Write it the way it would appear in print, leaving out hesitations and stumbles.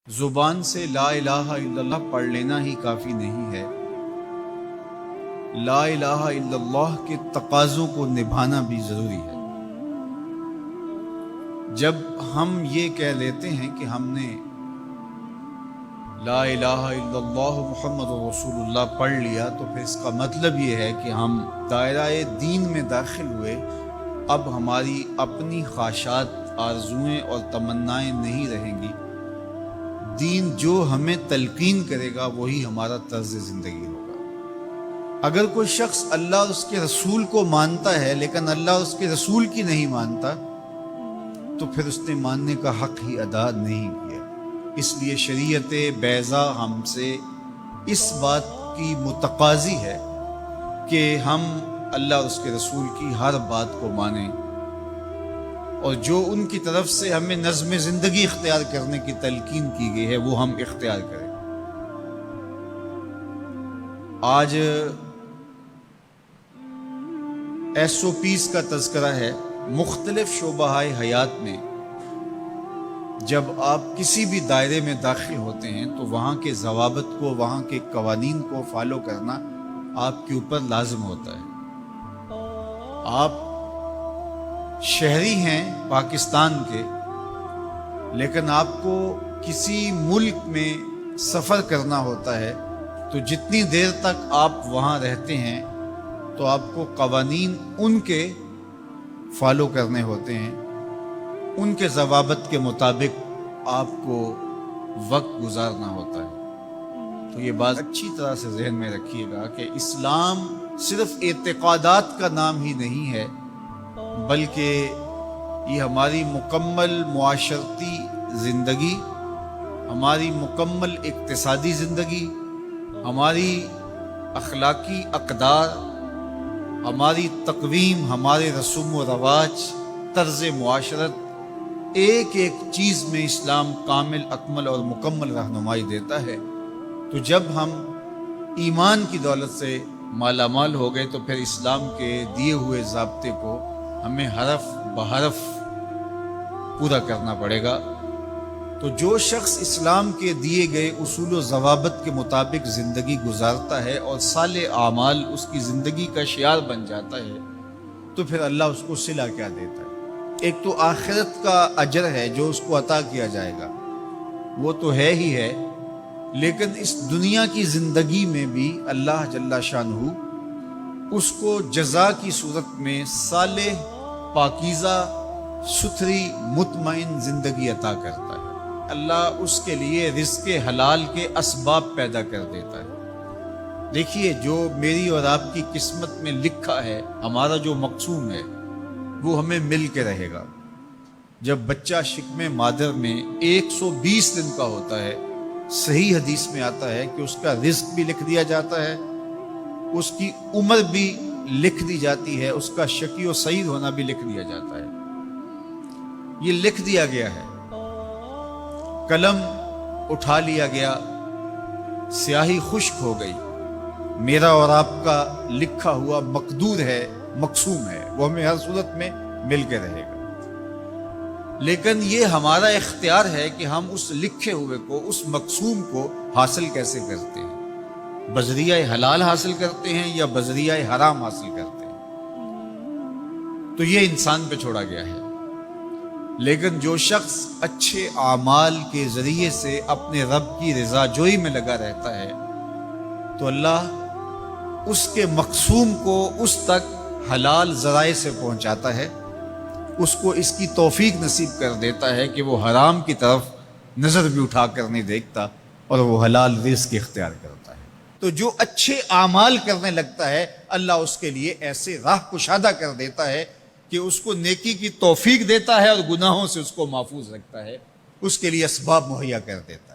زبان سے لا الہ الا اللہ پڑھ لینا ہی کافی نہیں ہے، لا الہ الا اللہ کے تقاضوں کو نبھانا بھی ضروری ہے۔ جب ہم یہ کہہ لیتے ہیں کہ ہم نے لا الہ الا اللہ محمد رسول اللہ پڑھ لیا، تو پھر اس کا مطلب یہ ہے کہ ہم دائرہ دین میں داخل ہوئے، اب ہماری اپنی خواہشات، آرزوئیں اور تمنائیں نہیں رہیں گی، دین جو ہمیں تلقین کرے گا وہی ہمارا طرز زندگی ہوگا۔ اگر کوئی شخص اللہ اور اس کے رسول کو مانتا ہے لیکن اللہ اور اس کے رسول کی نہیں مانتا، تو پھر اس نے ماننے کا حق ہی ادا نہیں کیا۔ اس لیے شریعت بیضا ہم سے اس بات کی متقاضی ہے کہ ہم اللہ اور اس کے رسول کی ہر بات کو مانیں، اور جو ان کی طرف سے ہمیں نظم زندگی اختیار کرنے کی تلقین کی گئی ہے وہ ہم اختیار کریں۔ آج SOPs کا تذکرہ ہے۔ مختلف شعبہ حیات میں جب آپ کسی بھی دائرے میں داخل ہوتے ہیں تو وہاں کے ضوابط کو، وہاں کے قوانین کو فالو کرنا آپ کے اوپر لازم ہوتا ہے۔ آپ شہری ہیں پاکستان کے، لیکن آپ کو کسی ملک میں سفر کرنا ہوتا ہے، تو جتنی دیر تک آپ وہاں رہتے ہیں تو آپ کو قوانین ان کے فالو کرنے ہوتے ہیں، ان کے ضوابط کے مطابق آپ کو وقت گزارنا ہوتا ہے۔ تو یہ بات اچھی طرح سے ذہن میں رکھیے گا کہ اسلام صرف اعتقادات کا نام ہی نہیں ہے، بلکہ یہ ہماری مکمل معاشرتی زندگی، ہماری مکمل اقتصادی زندگی، ہماری اخلاقی اقدار، ہماری تقویم، ہمارے رسوم و رواج، طرز معاشرت، ایک ایک چیز میں اسلام کامل، اکمل اور مکمل رہنمائی دیتا ہے۔ تو جب ہم ایمان کی دولت سے مالا مال ہو گئے تو پھر اسلام کے دیے ہوئے ضابطے کو ہمیں حرف بحرف پورا کرنا پڑے گا۔ تو جو شخص اسلام کے دیے گئے اصول و ضوابط کے مطابق زندگی گزارتا ہے اور صالح اعمال اس کی زندگی کا شعار بن جاتا ہے، تو پھر اللہ اس کو صلہ کیا دیتا ہے؟ ایک تو آخرت کا اجر ہے جو اس کو عطا کیا جائے گا، وہ تو ہے ہی ہے، لیکن اس دنیا کی زندگی میں بھی اللہ جل شانہ اس کو جزا کی صورت میں صالح، پاکیزہ، ستھری، مطمئن زندگی عطا کرتا ہے۔ اللہ اس کے لیے رزق حلال کے اسباب پیدا کر دیتا ہے۔ دیکھیے، جو میری اور آپ کی قسمت میں لکھا ہے، ہمارا جو مقسوم ہے، وہ ہمیں مل کے رہے گا۔ جب بچہ شکم مادر میں 120 دن کا ہوتا ہے، صحیح حدیث میں آتا ہے کہ اس کا رزق بھی لکھ دیا جاتا ہے، اس کی عمر بھی لکھ دی جاتی ہے، اس کا شقی و سعید ہونا بھی لکھ دیا جاتا ہے۔ یہ لکھ دیا گیا ہے، قلم اٹھا لیا گیا، سیاہی خشک ہو گئی، میرا اور آپ کا لکھا ہوا مقدور ہے، مقسوم ہے، وہ ہمیں ہر صورت میں مل کے رہے گا۔ لیکن یہ ہمارا اختیار ہے کہ ہم اس لکھے ہوئے کو، اس مقسوم کو حاصل کیسے کرتے ہیں۔ بذریعہ حلال حاصل کرتے ہیں یا بذریعہ حرام حاصل کرتے ہیں، تو یہ انسان پہ چھوڑا گیا ہے۔ لیکن جو شخص اچھے اعمال کے ذریعے سے اپنے رب کی رضا جوئی میں لگا رہتا ہے، تو اللہ اس کے مقسوم کو اس تک حلال ذرائع سے پہنچاتا ہے، اس کو اس کی توفیق نصیب کر دیتا ہے کہ وہ حرام کی طرف نظر بھی اٹھا کر نہیں دیکھتا اور وہ حلال رزق اختیار کرتا ہے۔ تو جو اچھے اعمال کرنے لگتا ہے، اللہ اس کے لیے ایسے راہ کشادہ کر دیتا ہے کہ اس کو نیکی کی توفیق دیتا ہے اور گناہوں سے اس کو محفوظ رکھتا ہے، اس کے لیے اسباب مہیا کر دیتا ہے۔